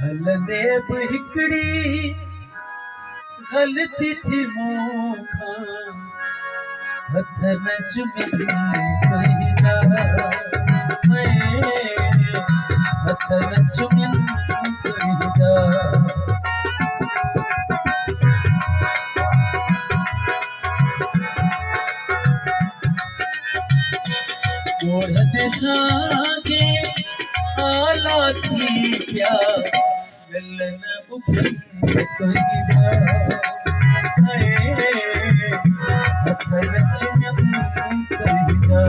हलंदे बि हिकिड़ी ग़लती थी मूंखां हथ न चुमिन तुंहिंजा हथ न चुमिन तुंहिंजा ॻोढ़ ॾिसां जे आला थी पिया मिलन बुखिन तुंहिंजा हथ न चुमिन तुंहिंजा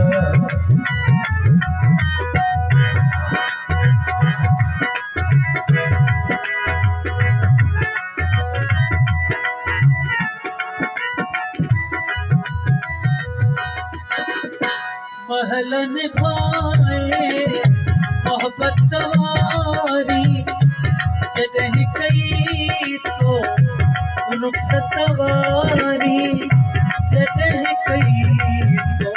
महल निभाए मोहब्बत वारी जॾहिं कई तो रुख़सत वारी जॾहिं कई तो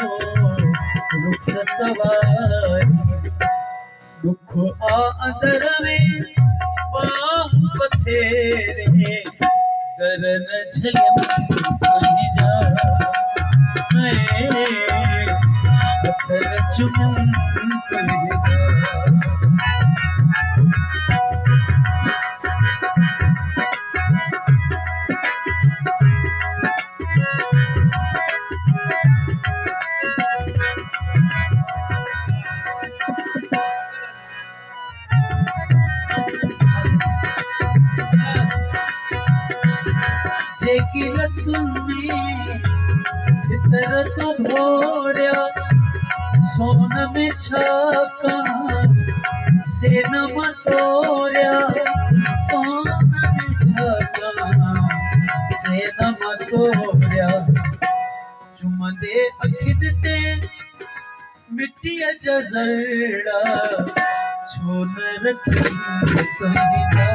रुख़सत वारी दुख आ अंदर में बाह बथेरे कर न झलियम तुंहिंजा हथ न चुमिन तुंहिंजा जेकी लतुनि में भितर तो भोरिया सोन में छा कहां से न मतोरिया सोन में छा कहां से न मतोरिया चुमंदे अखियुनि ते मिटीअ जा ज़रड़ा छो न रखी तुंहिंजा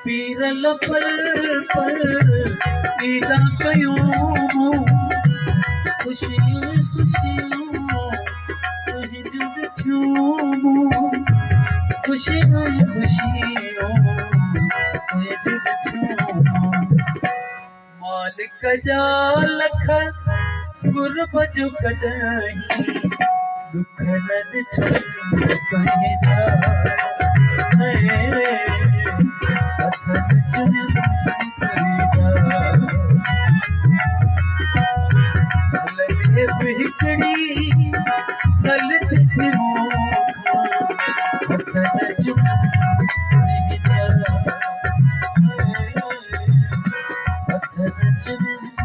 पीरल पल पल ईदा कयूं ख़ुशियूं ख़ुशियूं तुंहिंजूं ॾिठियूं ख़ुशियूं ख़ुशियूं तुंहिंजूं ॾिठियूं मालिक जा लख गुरब जो कॾहिं दुख न ॾिठो तुंहिंजा हथ न चुमिन तुंहिंजा हलंदे बि हिकिड़ी ग़लती थी मूंखां हथ न चुमिन तुंहिंजा हथ न चुमिन